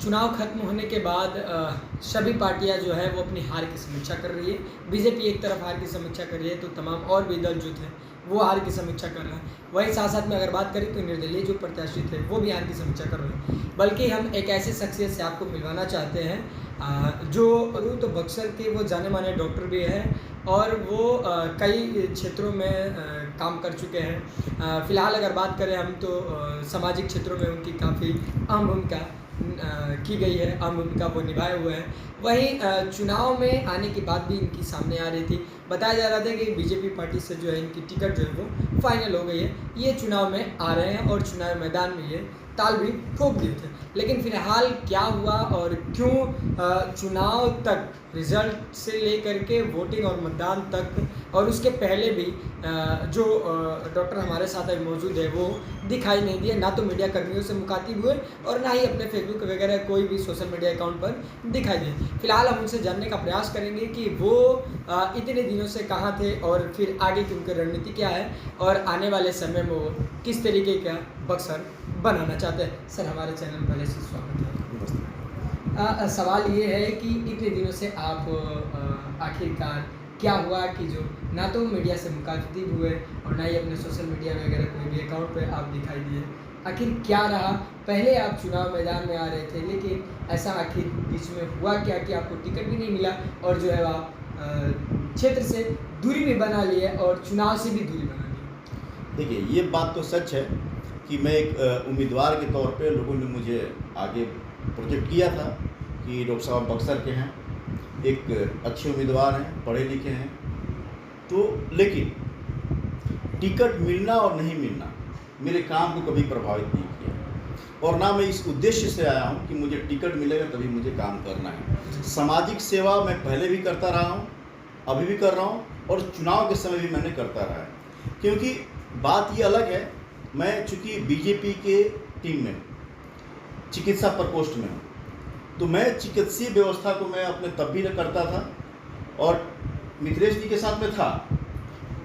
चुनाव खत्म होने के बाद सभी पार्टियां जो है वो अपनी हार की समीक्षा कर रही है। बीजेपी एक तरफ हार की समीक्षा कर रही है तो तमाम और भी दल जो थे वो हार की समीक्षा कर रहे हैं। वहीं साथ साथ में अगर बात करें तो निर्दलीय जो प्रत्याशी थे वो भी हार की समीक्षा कर रहे हैं। बल्कि हम एक ऐसे शख्सियत से आपको मिलवाना चाहते हैं जो रूत बक्सर के वो जाने माने डॉक्टर भी हैं और वो कई क्षेत्रों में काम कर चुके हैं। फ़िलहाल अगर बात करें हम तो सामाजिक क्षेत्रों में उनकी काफ़ी अहम भूमिका की गई है, अहम भूमिका वो निभाए हुए हैं। वहीं चुनाव में आने की बात भी इनकी सामने आ रही थी। बताया जा रहा था कि बीजेपी पार्टी से जो है इनकी टिकट जो है वो फाइनल हो गई है, ये चुनाव में आ रहे हैं और चुनाव मैदान में ये ताल भी ठोक दिए थे। लेकिन फ़िलहाल क्या हुआ और क्यों चुनाव तक रिज़ल्ट से लेकर के वोटिंग और मतदान तक और उसके पहले भी जो डॉक्टर हमारे साथ अभी मौजूद है वो दिखाई नहीं दिए, ना तो मीडिया कर्मियों से मुखातिब हुए और ना ही अपने फेसबुक वगैरह कोई भी सोशल मीडिया अकाउंट पर दिखाई दिए। फिलहाल हम उनसे जानने का प्रयास करेंगे कि वो इतने दिनों से कहाँ थे और फिर आगे की उनकी रणनीति क्या है और आने वाले समय में वो किस तरीके का बक्सर बनाना चाहते हैं। सर, हमारे चैनल पहले से स्वागत है। सवाल ये है कि इतने दिनों से आप आखिरकार क्या हुआ कि जो ना तो मीडिया से मुखातिब हुए और ना ही अपने सोशल मीडिया वगैरह कोई भी अकाउंट पे आप दिखाई दिए, आखिर क्या रहा? पहले आप चुनाव मैदान में आ रहे थे लेकिन ऐसा आखिर बीच में हुआ क्या कि आपको टिकट भी नहीं मिला और जो है आप क्षेत्र से दूरी भी बना ली है और चुनाव से भी दूरी बना ली? देखिए, ये बात तो सच है कि मैं एक उम्मीदवार के तौर पे लोगों ने मुझे आगे प्रोजेक्ट किया था कि डॉक्टर साहब बक्सर के हैं, एक अच्छे उम्मीदवार हैं, पढ़े लिखे हैं। तो लेकिन टिकट मिलना और नहीं मिलना मेरे काम को कभी प्रभावित नहीं किया और ना मैं इस उद्देश्य से आया हूँ कि मुझे टिकट मिलेगा तभी मुझे काम करना है। सामाजिक सेवा मैं पहले भी करता रहा हूँ, अभी भी कर रहा हूँ और चुनाव के समय भी मैंने करता रहा है। क्योंकि बात ये अलग है, मैं चूँकि बीजेपी के टीम में चिकित्सा प्रकोष्ठ में हूँ तो मैं चिकित्सीय व्यवस्था को मैं अपने तब भी करता था और मित्रेश जी के साथ में था।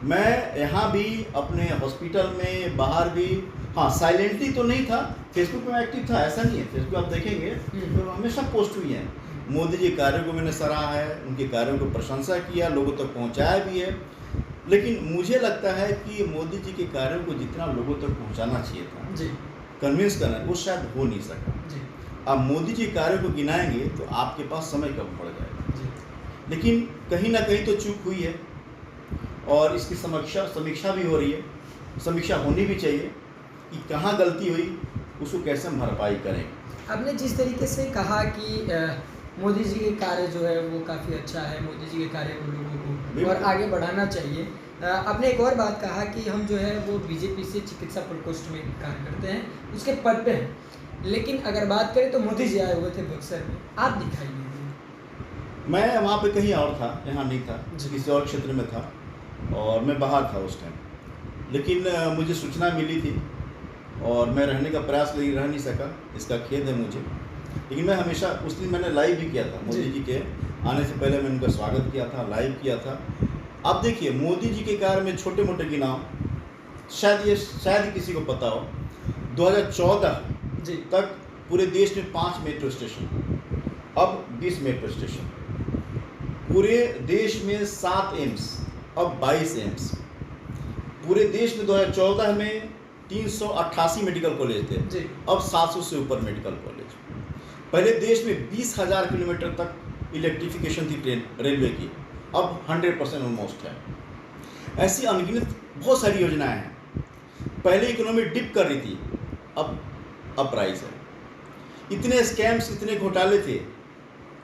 मैं यहाँ भी अपने हॉस्पिटल में बाहर भी, हाँ साइलेंटली तो नहीं था, फेसबुक में एक्टिव था, ऐसा नहीं है। फेसबुक आप देखेंगे तो हमेशा पोस्ट हुई हैं। मोदी जी कार्यों को मैंने सराहा है, उनके कार्यों को प्रशंसा किया, लोगों तक पहुँचाया भी है। लेकिन मुझे लगता है कि मोदी जी के कार्यों को जितना लोगों तक पहुँचाना चाहिए था जी, कन्विंस करना, वो शायद हो नहीं सका जी, आप मोदी जी कार्यों को गिनाएंगे तो आपके पास समय कम पड़ जाएगा। जी, लेकिन कहीं ना कहीं तो चूक हुई है और इसकी समीक्षा भी हो रही है। समीक्षा होनी भी चाहिए कि कहाँ गलती हुई, उसको कैसे हम भरपाई करें। आपने जिस तरीके से कहा कि मोदी जी के कार्य जो है वो काफ़ी अच्छा है, मोदी जी के कार्य को लोगों को और आगे बढ़ाना चाहिए। आपने एक और बात कहा कि हम जो है वो बीजेपी से चिकित्सा प्रकोष्ठ में कार्य करते हैं, उसके पद पे हैं। लेकिन अगर बात करें तो मोदी जी आए हुए थे बक्सर में, आप दिखाई नहीं दिए। मैं वहाँ पे कहीं और था, यहाँ नहीं था, जी। किसी और क्षेत्र में था और मैं बाहर था उस टाइम। लेकिन मुझे सूचना मिली थी और मैं रहने का प्रयास लेकिन रह नहीं सका, इसका खेद है मुझे। लेकिन मैं हमेशा उस दिन मैंने लाइव भी किया था, मोदी जी के आने से पहले मैंने उनका स्वागत किया था, लाइव किया था। अब देखिए, मोदी जी के कार्य में छोटे मोटे गिनाव, शायद किसी को पता हो, 2014 जी, तक पूरे देश में 5 मेट्रो स्टेशन, अब 20 मेट्रो स्टेशन, पूरे देश में 7 एम्स, अब 22 एम्स। पूरे देश में 2014 में 388 मेडिकल कॉलेज थे, जी, अब 700 से ऊपर मेडिकल कॉलेज। पहले देश में 20,000 किलोमीटर तक इलेक्ट्रिफिकेशन थी ट्रेन रेलवे की, अब 100% ऑलमोस्ट है। ऐसी अनगिनत बहुत सारी योजनाएं हैं। पहले इकोनॉमी डिप कर रही थी, अब राइज है। इतने स्कैम्स, इतने घोटाले थे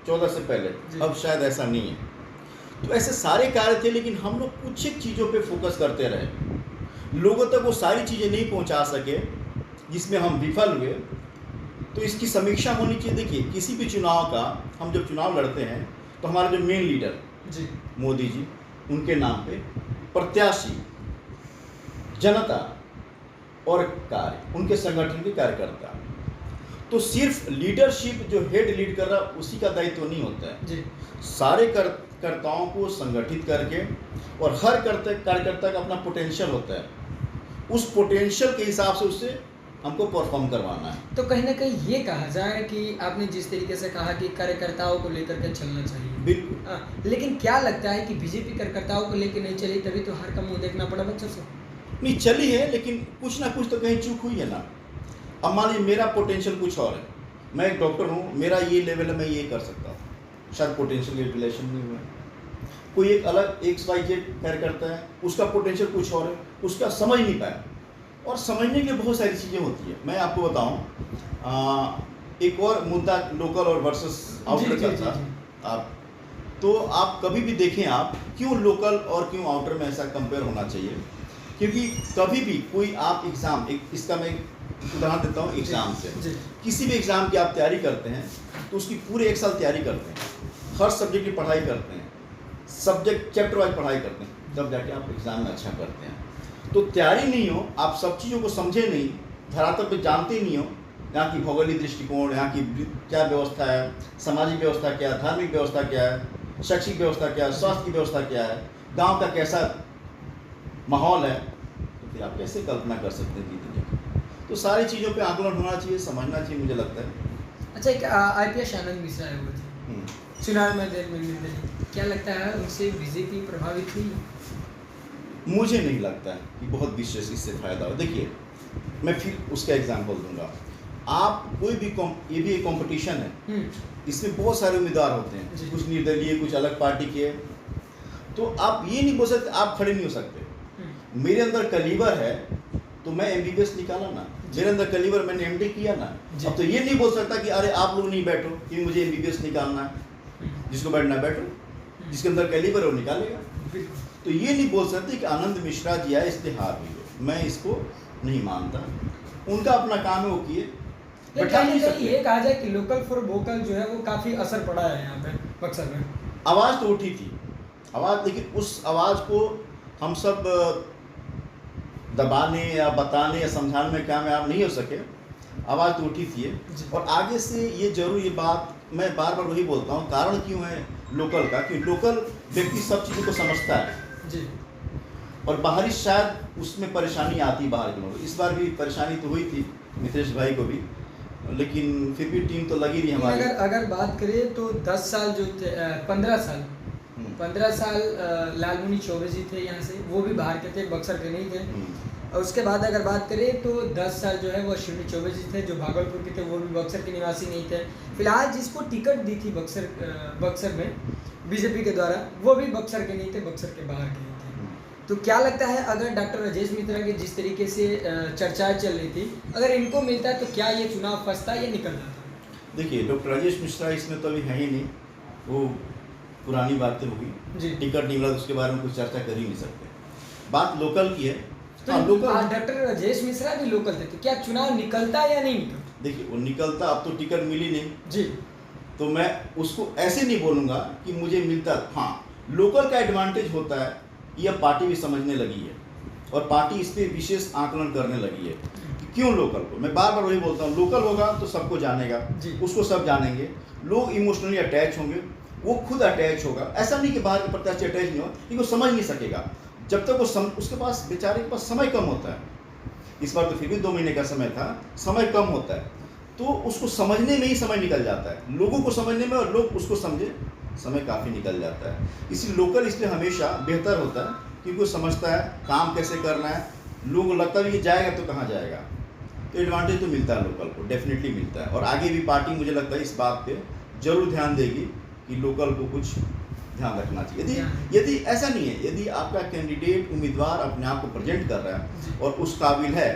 14 से पहले, अब शायद ऐसा नहीं है। तो ऐसे सारे कार्य थे, लेकिन हम लोग कुछ एक चीज़ों पे फोकस करते रहे, लोगों तक वो सारी चीज़ें नहीं पहुंचा सके जिसमें हम विफल हुए। तो इसकी समीक्षा होनी चाहिए। देखिए, किसी भी चुनाव का, हम जब चुनाव लड़ते हैं तो हमारे जो मेन लीडर जी, मोदी जी, उनके नाम पे प्रत्याशी, जनता और कार्य, उनके संगठन के कार्यकर्ता। तो सिर्फ लीडरशिप जो हेड लीड कर रहा उसी का दायित्व नहीं होता है जी, सारे कार्यकर्ताओं को संगठित करके, और हर कार्यकर्ता का अपना पोटेंशियल होता है, उस पोटेंशियल के हिसाब से उससे हमको परफॉर्म करवाना है। तो कहीं ना कहीं ये कहा जाए कि आपने जिस तरीके से कहा कि कार्यकर्ताओं को लेकर के चलना चाहिए, बिल्कुल। लेकिन क्या लगता है कि बीजेपी कार्यकर्ताओं को लेकर नहीं चली, तभी तो हार का मुंह देखना पड़ा बच्चों से। नहीं चली है, लेकिन कुछ ना कुछ तो कहीं चूक हुई है ना। अब मान लीजिए मेरा पोटेंशियल कुछ और है, मैं एक डॉक्टर हूँ, मेरा ये लेवल है, मैं ये कर सकता हूँ, शायद पोटेंशियल यूटिलाइजेशन नहीं हुआ है। कोई एक अलग XYZ कार्यकर्ता है, उसका पोटेंशियल कुछ और है, उसका समझ नहीं पाया। और समझने के बहुत सारी चीज़ें होती है। मैं आपको बताऊं, एक और मुद्दा लोकल और वर्सेस आउटर का था। आप तो आप कभी भी देखें, आप क्यों लोकल और क्यों आउटर में ऐसा कंपेयर होना चाहिए, क्योंकि कभी भी कोई आप एग्ज़ाम, इसका मैं एक उदाहरण देता हूँ एग्ज़ाम से। किसी भी एग्ज़ाम की आप तैयारी करते हैं तो उसकी पूरे 1 साल तैयारी करते हैं, हर सब्जेक्ट की पढ़ाई करते हैं, सब्जेक्ट चैप्टर वाइज पढ़ाई करते हैं, तब जाके आप एग्ज़ाम में अच्छा करते हैं। तो तैयारी नहीं हो, आप सब चीज़ों को समझे नहीं, धरातल पे जानते नहीं हो, यहाँ की भौगोलिक दृष्टिकोण, यहाँ की क्या व्यवस्था है, सामाजिक व्यवस्था क्या है, धार्मिक व्यवस्था क्या है, शैक्षिक व्यवस्था क्या है, स्वास्थ्य की व्यवस्था क्या है, गांव का कैसा माहौल है, तो फिर आप कैसे कल्पना कर सकते हैं जीतने की। तो सारी चीज़ों पे आकलन होना चाहिए, समझना चाहिए, मुझे लगता है। अच्छा, एक IPS आनंद मिश्रा है, वो थे चुनाव में दिल्ली, क्या लगता है उनसे बीजेपी प्रभावित हुई? मुझे नहीं लगता है कि बहुत विशेष इससे फ़ायदा हो। देखिए, मैं फिर उसका एग्जांपल दूंगा। आप कोई भी ये भी एक कंपटीशन है, इसमें बहुत सारे उम्मीदवार होते हैं, कुछ निर्दलीय, कुछ अलग पार्टी के। तो आप ये नहीं बोल सकते आप खड़े नहीं हो सकते। मेरे अंदर कलीवर है तो मैं MBBS निकाला ना, मेरे अंदर कलीवर, मैंने MD किया ना। अब तो ये नहीं बोल सकता कि अरे आप लोग नहीं बैठो कि मुझे MBBS निकालना है। जिसको बैठना बैठो, जिसके अंदर कलीवर है वो निकालेगा। तो ये नहीं बोल सकते कि आनंद मिश्रा जी आए इसलिए हार हुई है, मैं इसको नहीं मानता। उनका अपना काम है, वो किए। ये कहा जाए कि लोकल फॉर वोकल जो है वो काफ़ी असर पड़ा है यहाँ पे बक्सर में। आवाज़ तो उठी थी, आवाज़, लेकिन उस आवाज़ को हम सब दबाने या बताने या समझाने में कामयाब नहीं हो सके। आवाज़ तो उठी थी। और आगे से ये जरूर, ये बात मैं बार बार वही बोलता हूँ, कारण क्यों है लोकल का, कि लोकल व्यक्ति सब चीज़ों को समझता है जी, और बाहरी शायद उसमें परेशानी आती बाहर के लोगों। इस बार भी परेशानी तो हुई थी मितेश भाई को भी, लेकिन फिर भी टीम तो लगी रही हमारी। अगर बात करें तो 10 साल जो थे, 15 साल लालमुनि चौबे जी थे यहाँ से, वो भी बाहर के थे, बक्सर के नहीं थे। और उसके बाद अगर बात करें तो 10 साल जो है वो अश्विनी चौबे जी थे, जो भागलपुर के थे, वो भी बक्सर के निवासी नहीं थे। फिलहाल जिसको टिकट दी थी बक्सर में बीजेपी के द्वारा, वो भी बक्सर के नहीं थे, बक्सर के बाहर के नहीं थे। तो क्या लगता है, अगर डॉक्टर राजेश मिश्रा की जिस तरीके से चर्चाएं चल रही थी, अगर इनको मिलता तो क्या ये चुनाव फंसता या निकल जाता? देखिए, डॉक्टर राजेश मिश्रा इसमें तो अभी है ही नहीं, वो पुरानी बातें होगी। टिकट नहीं मिला तो उसके बारे में कुछ चर्चा कर ही नहीं सकते। बात लोकल की है। तो डॉक्टर राजेश मिश्रा भी लोकल थे, तो क्या चुनाव निकलता या नहीं निकलता? देखिए, वो निकलता, अब तो टिकट मिली नहीं जी, तो मैं उसको ऐसे नहीं बोलूँगा कि मुझे मिलता। हाँ, लोकल का एडवांटेज होता है, यह पार्टी भी समझने लगी है और पार्टी इस पर विशेष आकलन करने लगी है कि क्यों लोकल को। मैं बार बार वही बोलता हूँ, लोकल होगा तो सबको जानेगा, उसको सब जानेंगे, लोग इमोशनली अटैच होंगे, वो खुद अटैच होगा। ऐसा नहीं कि बाहर के प्रत्याशी अटैच नहीं हो, लेकिन वो समझ नहीं सकेगा जब तक वो उसके पास, बेचारे के पास समय कम होता है। इस बार तो फिर भी 2 महीने का समय था, समय कम होता है, तो उसको समझने में ही समय निकल जाता है, लोगों को समझने में, और लोग उसको समझे समय काफ़ी निकल जाता है। इसलिए लोकल इसलिए हमेशा बेहतर होता है, क्योंकि वो समझता है काम कैसे करना है, लोगों को लगता है कि जाएगा तो कहाँ जाएगा। तो एडवांटेज तो मिलता है लोकल को, डेफिनेटली मिलता है। और आगे भी पार्टी, मुझे लगता है, इस बात पे जरूर ध्यान देगी कि लोकल को कुछ ध्यान रखना चाहिए। यदि ऐसा नहीं है, यदि आपका कैंडिडेट, उम्मीदवार अपने आप को प्रेजेंट कर रहा है और उस काबिल है,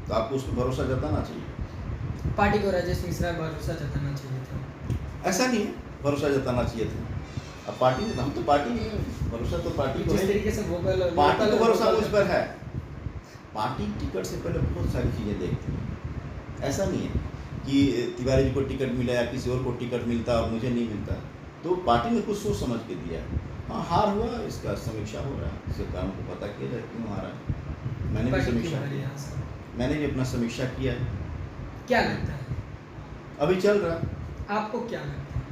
तो आपको उस पर भरोसा जताना चाहिए। पार्टी को राजेश मिश्रा भरोसा जताना चाहिए था? ऐसा नहीं है, भरोसा जताना चाहिए था। अब पार्टी में, हम तो पार्टी नहीं है, भरोसा तो पार्टी को, जिस तरीके से वोकल, पार्टी को भरोसा मुझ पर है। पार्टी टिकट से पहले बहुत सारी चीज़ें देखती है। ऐसा नहीं है कि तिवारी जी को टिकट मिला या किसी और को टिकट मिलता और मुझे नहीं मिलता। तो पार्टी ने कुछ सोच समझ के दिया है। हाँ, हार हुआ, इसका समीक्षा हो रहा है, इसके कारण को पता किया जाए क्यों हारा है। मैंने भी समीक्षा किया, मैंने भी अपना समीक्षा किया है। क्या लगता है अभी चल रहा है? आपको क्या लगता है?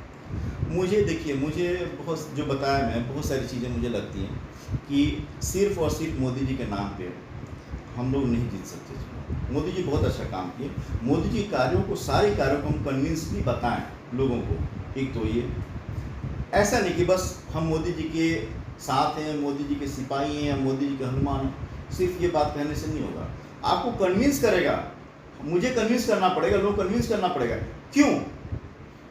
मुझे, देखिए, मुझे बहुत, जो बताया मैं, बहुत सारी चीज़ें मुझे लगती हैं कि सिर्फ और सिर्फ मोदी जी के नाम पे हम लोग नहीं जीत सकते। मोदी जी बहुत अच्छा काम किए। मोदी जी कार्यों को, सारे कार्यों को हम कन्विंसली बताएं लोगों को। एक तो ये, ऐसा नहीं कि बस हम मोदी जी के साथ हैं, मोदी जी के सिपाही हैं, मोदी जी के हनुमान हैं। सिर्फ ये बात कहने से नहीं होगा, आपको कन्विंस करेगा, मुझे कन्विंस करना पड़ेगा, लोग कन्विंस करना पड़ेगा। क्यों?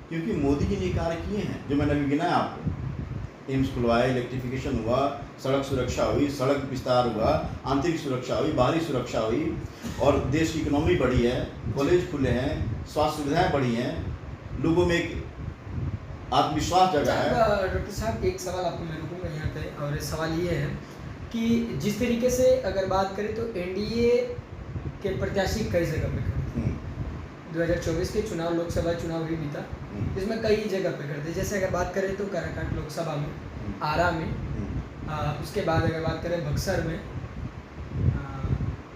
क्योंकि मोदी जी ने कार्य किए हैं जो मैंने अभी गिनाया आपको। एम्स खुलवाए, इलेक्ट्रिफिकेशन हुआ, सड़क सुरक्षा हुई, सड़क विस्तार हुआ, आंतरिक सुरक्षा हुई, बाहरी सुरक्षा हुई, और देश की इकोनॉमी बढ़ी है, कॉलेज खुले हैं, स्वास्थ्य सुविधाएं बढ़ी हैं, लोगों में एक आत्मविश्वास जगा है। डॉक्टर साहब, एक सवाल आपको मैं रुकूंगा यहाँ पे, और सवाल ये है कि जिस तरीके से अगर बात करें तो एनडीए के प्रत्याशी कई जगह पे खड़े थे। 2024 के चुनाव, लोकसभा चुनाव भी बीता, इसमें कई जगह पे करते। जैसे अगर बात करें तो काराकाट लोकसभा में, आरा में, उसके बाद अगर बात करें बक्सर में,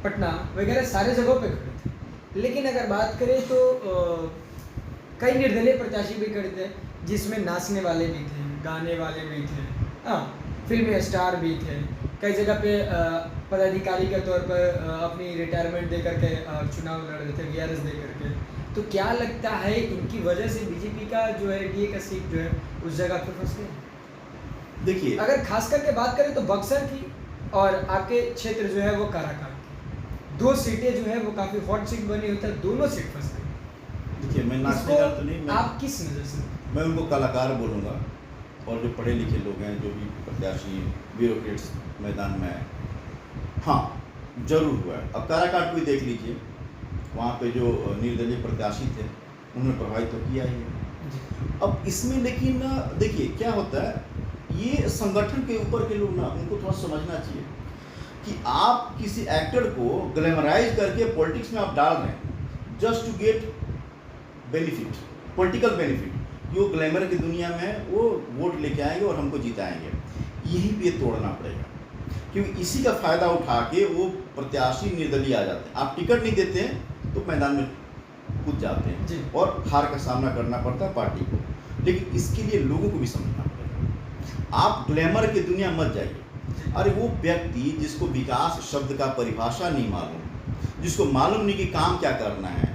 पटना वगैरह सारे जगहों पे खड़े थे। लेकिन अगर बात करें तो कई निर्दलीय प्रत्याशी भी खड़े थे, जिसमें नाचने वाले भी थे, गाने वाले भी थे, फिल्मी स्टार भी थे। कई जगह पे पदाधिकारी के तौर पर अपनी रिटायरमेंट दे करके चुनाव लड़ रहे थे, वीआरएस दे करके। तो क्या लगता है इनकी वजह से बीजेपी का जो है एनडीए का सीट जो है उस जगह पे फंस गए? देखिए, अगर खास करके बात करें तो बक्सर की और आपके क्षेत्र जो है वो काराकाट की, दो सीटें जो है वो काफ़ी हॉट सीट बनी होती है, दोनों सीट फंस गई। देखिए, मैं नाचने का तो नहीं, आप किस नज़र से? मैं उनको कलाकार बोलूँगा, और जो पढ़े लिखे लोग हैं, जो भी प्रत्याशी ब्यूरोक्रेट्स मैदान में हैं, हाँ जरूर हुआ है। अब काराकाट को ही देख लीजिए, वहाँ पे जो निर्दलीय प्रत्याशी थे उन्होंने प्रभावित तो किया ही है। अब इसमें लेकिन देखिए क्या होता है, ये संगठन के ऊपर के लोग ना, उनको थोड़ा समझना चाहिए कि आप किसी एक्टर को ग्लैमराइज करके पॉलिटिक्स में आप डाल रहे हैं just to get benefit, political benefit. जो ग्लैमर की दुनिया में वो वोट लेके आएंगे और हमको जिताएंगे, यही पे तोड़ना पड़ेगा। क्योंकि इसी का फ़ायदा उठा के वो प्रत्याशी निर्दलीय आ जाते हैं। आप टिकट नहीं देते हैं तो मैदान में कूद जाते हैं और हार का सामना करना पड़ता है पार्टी को। लेकिन इसके लिए लोगों को भी समझना पड़ेगा। आप ग्लैमर की दुनिया मत जाइए। अरे वो व्यक्ति जिसको विकास शब्द का परिभाषा नहीं मालूम, जिसको मालूम नहीं कि काम क्या करना है,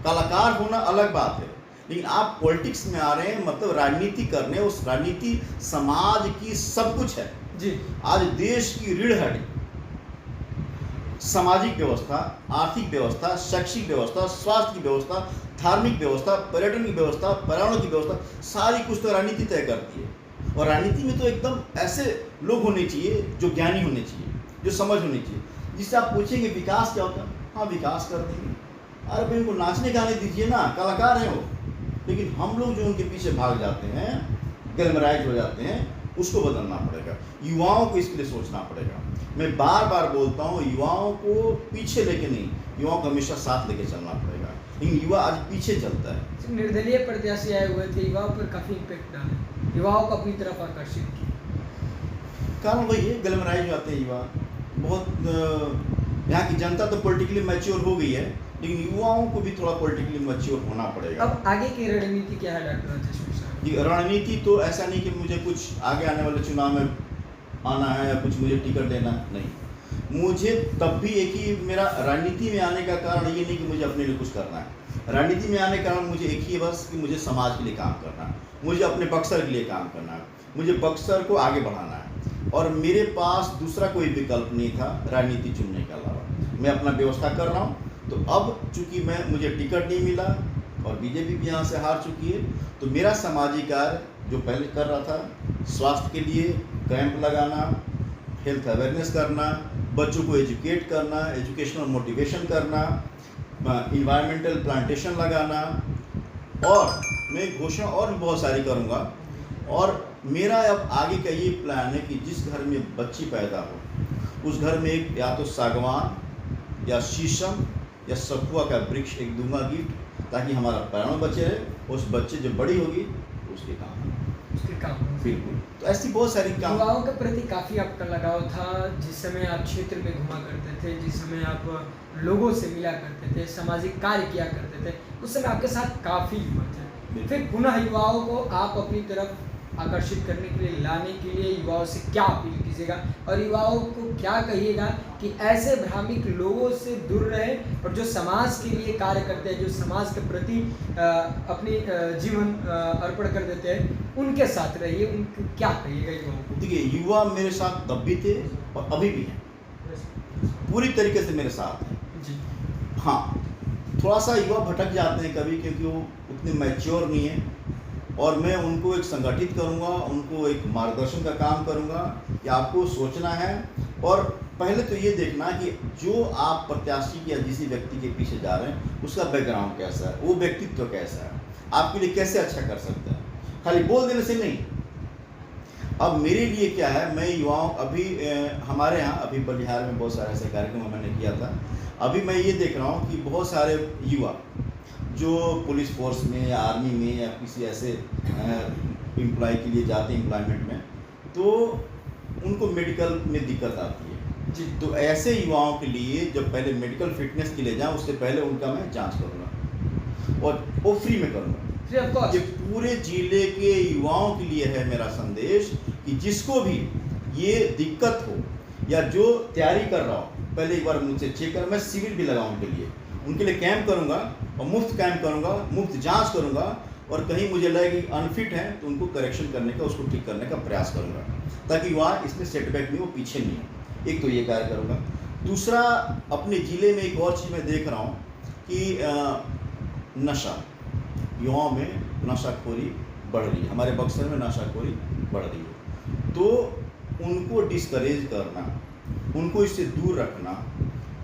कलाकार होना अलग बात है, लेकिन आप पॉलिटिक्स में आ रहे हैं, मतलब राजनीति करने। उस राजनीति समाज की सब कुछ है जी। आज देश की रीढ़ हड्डी, सामाजिक व्यवस्था, आर्थिक व्यवस्था, शैक्षिक व्यवस्था, स्वास्थ्य की व्यवस्था, धार्मिक व्यवस्था, पर्यटन की व्यवस्था, पर्यावरण की व्यवस्था, सारी कुछ तो राजनीति तय करती है। और राजनीति में तो एकदम ऐसे लोग होने चाहिए जो ज्ञानी होने चाहिए, जो समझ होनी चाहिए, जिससे आप पूछेंगे विकास क्या होता है, हाँ विकास कर देंगे। अरे भाई उनको नाचने गाने दीजिए ना, कलाकार हैं वो। लेकिन हम लोग जो उनके पीछे भाग जाते हैं, ग्लैमराइज हो जाते हैं, उसको बदलना पड़ेगा। युवाओं को इसके लिए सोचना पड़ेगा। मैं बार बार बोलता हूँ, युवाओं को पीछे लेके नहीं, युवाओं को हमेशा साथ लेके चलना पड़ेगा। लेकिन युवा आज पीछे चलता है। निर्दलीय प्रत्याशी आए हुए थे, युवाओं पर काफ़ी इम्पेक्ट डाले, युवाओं को अपनी तरफ आकर्षित किया। कारण वही है, ग्लैमराइज जाते हैं युवा। बहुत यहाँ की जनता तो पॉलिटिकली मैच्योर हो गई है, लेकिन युवाओं को भी थोड़ा पॉलिटिकली मैच्योर होना पड़ेगा। अब आगे की रणनीति क्या है डॉक्टर राजेश साहब? जी, रणनीति तो ऐसा नहीं कि मुझे कुछ आगे आने वाले चुनाव में आना है या कुछ मुझे टिकट देना, नहीं। मुझे तब भी एक ही, मेरा राजनीति में आने का कारण ये नहीं कि मुझे अपने लिए कुछ करना है। राजनीति में आने का कारण मुझे एक ही है बस, कि मुझे समाज के लिए काम करना है, मुझे अपने बक्सर के लिए काम करना है, मुझे बक्सर को आगे बढ़ाना है। और मेरे पास दूसरा कोई विकल्प नहीं था राजनीति चुनने के अलावा। मैं अपना व्यवस्था कर रहा हूँ। तो अब चूँकि मुझे टिकट नहीं मिला और बीजेपी भी यहाँ से हार चुकी है, तो मेरा सामाजिक कार्य जो पहले कर रहा था, स्वास्थ्य के लिए कैंप लगाना, हेल्थ अवेयरनेस करना, बच्चों को एजुकेट करना, एजुकेशनल मोटिवेशन करना, इन्वायरमेंटल प्लांटेशन लगाना, और मैं घोषणा और भी बहुत सारी करूँगा। और मेरा अब आगे का ये प्लान है कि जिस घर में बच्ची पैदा हो, उस घर में एक या तो सागवान या शीशम या सखुआ का वृक्ष एक दूंगा गिफ्ट, ताकि हमारा पर्यावरण बचे रहे। उस बच्चे जब बड़ी होगी तो उसके काम बिल्कुल। तो ऐसी बहुत सारी काम। युवाओं के प्रति काफ़ी आपका लगाव था। जिस समय आप क्षेत्र में घुमा करते थे, जिस समय आप लोगों से मिला करते थे, सामाजिक कार्य किया करते थे, उस समय आपके साथ काफ़ी युवा थे। फिर पुनः युवाओं को आप अपनी तरफ आकर्षित करने के लिए, लाने के लिए युवाओं से क्या अपील कीजिएगा और युवाओं को क्या कहिएगा कि ऐसे भ्रामिक लोगों से दूर रहें और जो समाज के लिए कार्य करते हैं, जो समाज के प्रति अपनी जीवन अर्पण कर देते हैं, उनके साथ रहिए। उनको क्या कहिएगा युवाओं को? देखिए, युवा मेरे साथ तब भी थे और अभी भी हैं, पूरी तरीके से मेरे साथ हैं जी। हाँ, थोड़ा सा युवा भटक जाते हैं कभी, क्योंकि वो उतने मैच्योर नहीं है, और मैं उनको एक संगठित करूँगा, उनको एक मार्गदर्शन का काम करूँगा कि आपको सोचना है। और पहले तो ये देखना कि जो आप प्रत्याशी या जिस व्यक्ति के पीछे जा रहे हैं उसका बैकग्राउंड कैसा है, वो व्यक्तित्व कैसा है, आपके लिए कैसे अच्छा कर सकता है, खाली बोल देने से नहीं। अब मेरे लिए क्या है, मैं युवाओं अभी हमारे यहाँ अभी बलिहार में बहुत सारे ऐसे कार्यक्रम मैंने किया था। अभी मैं ये देख रहा हूँ कि बहुत सारे युवा जो पुलिस फोर्स में या आर्मी में या किसी ऐसे एम्प्लॉय के लिए जाते हैं एम्प्लॉयमेंट में, तो उनको मेडिकल में दिक्कत आती है जी। तो ऐसे युवाओं के लिए जब पहले मेडिकल फिटनेस के लिए जाऊँ, उससे पहले उनका मैं जांच करूँगा और वो फ्री में करूँगा। Free of cost. ये पूरे जिले के युवाओं के लिए है मेरा संदेश कि जिसको भी ये दिक्कत हो या जो तैयारी कर रहा हो, पहले एक बार मुझसे चेक कर। मैं शिविर भी लगाऊं उनके लिए कैंप करूंगा और मुफ्त कैंप करूंगा, मुफ्त जांच करूंगा, और कहीं मुझे लगे कि अनफिट है तो उनको करेक्शन करने का, उसको ठीक करने का प्रयास करूंगा, ताकि वह इसमें सेटबैक में वो पीछे नहीं हो। एक तो ये कार्य करूंगा। दूसरा, अपने ज़िले में एक और चीज़ मैं देख रहा हूँ कि नशा, युवाओं में नशाखोरी बढ़ रही है, हमारे बक्सर में नशाखोरी बढ़ रही है, तो उनको डिस्करेज करना, उनको इससे दूर रखना,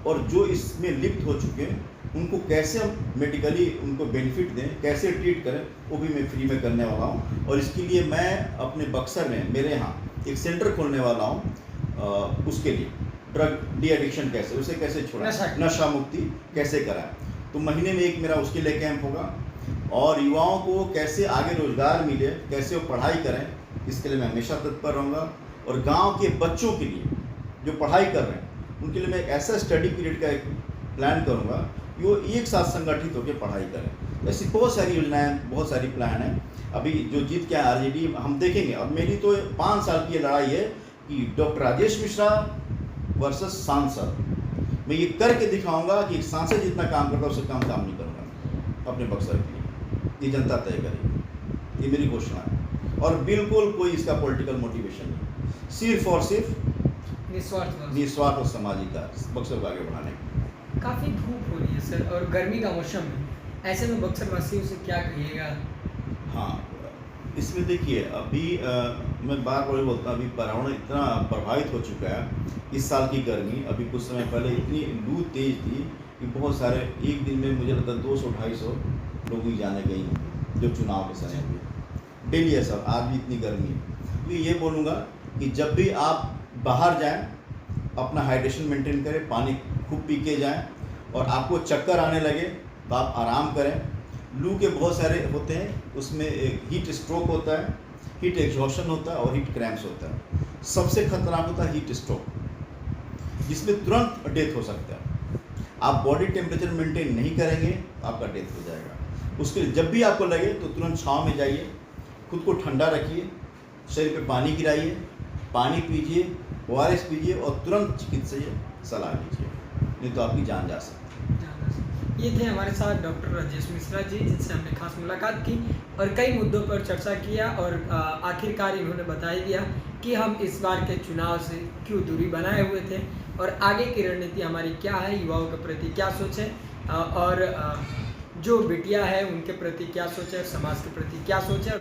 और जो इसमें लिप्त हो चुके हैं उनको कैसे हम मेडिकली उनको बेनिफिट दें, कैसे ट्रीट करें, वो भी मैं फ्री में करने वाला हूँ। और इसके लिए मैं अपने बक्सर में मेरे यहाँ एक सेंटर खोलने वाला हूँ, उसके लिए ड्रग डी एडिक्शन कैसे, उसे कैसे छोड़ाएं, नशा मुक्ति कैसे कराएं। तो महीने में एक मेरा उसके लिए कैंप होगा, और युवाओं को कैसे आगे रोजगार मिले, कैसे वो पढ़ाई करें, इसके लिए मैं हमेशा तत्पर रहूँगा। और गांव के बच्चों के लिए जो पढ़ाई कर रहे हैं उनके लिए मैं एक ऐसा स्टडी पीरियड का एक प्लान करूँगा कि वो एक साथ संगठित होकर पढ़ाई करें। ऐसी बहुत सारी योजनाएं, बहुत सारी प्लान हैं। अभी जो जीत के आरजेडी हम देखेंगे। अब मेरी तो 5 साल की लड़ाई है कि डॉक्टर राजेश मिश्रा वर्सेस सांसद। मैं ये करके दिखाऊंगा कि एक सांसद जितना काम करता है उससे कम काम नहीं करूँगा अपने बक्सर के लिए। ये जनता तय करेगी, ये मेरी घोषणा है। और बिल्कुल कोई इसका पॉलिटिकल मोटिवेशन नहीं, सिर्फ और सिर्फ निस्वार्थ और सामाजिक बक्सर को आगे बढ़ाने की। काफ़ी धूप हो रही है सर, और गर्मी का मौसम है, ऐसे में बक्सर वासियों से क्या कहिएगा? हाँ, इसमें देखिए, अभी मैं बार बार बोलता हूँ, अभी पर्यावरण इतना प्रभावित हो चुका है। इस साल की गर्मी, अभी कुछ समय पहले इतनी लू तेज थी कि बहुत सारे, एक दिन में मुझे लगता है 200-250 लोगों की जाने गई हैं, जो चुनाव के समय हुए। डेली है सर, आज भी इतनी गर्मी है। तो ये बोलूँगा कि जब भी आप बाहर जाएं, अपना हाइड्रेशन मेंटेन करें, पानी खूब पी के जाएँ, और आपको चक्कर आने लगे तो आप आराम करें। लू के बहुत सारे होते हैं, उसमें हीट स्ट्रोक होता है, हीट एग्जॉशन होता है और हीट क्रैम्प्स होता है। सबसे खतरनाक होता है हीट स्ट्रोक, जिसमें तुरंत डेथ हो सकता है। आप बॉडी टेम्परेचर मेंटेन नहीं करेंगे तो आपका डेथ हो जाएगा। उसके लिए जब भी आपको लगे तो तुरंत छाँव में जाइए, खुद को ठंडा रखिए, शरीर पे पानी गिराइए, पानी पीजिए, ORS पीजिए, और तुरंत चिकित्सकीय सलाह लीजिए, नहीं तो आपकी जान जा सकती है। ये थे हमारे साथ डॉक्टर राजेश मिश्रा जी, जिनसे हमने खास मुलाकात की और कई मुद्दों पर चर्चा किया, और आखिरकार इन्होंने बता दिया कि हम इस बार के चुनाव से क्यों दूरी बनाए हुए थे और आगे की रणनीति हमारी क्या है, युवाओं के प्रति क्या सोचें, और जो बिटिया है उनके प्रति क्या सोचें, समाज के प्रति क्या सोचें।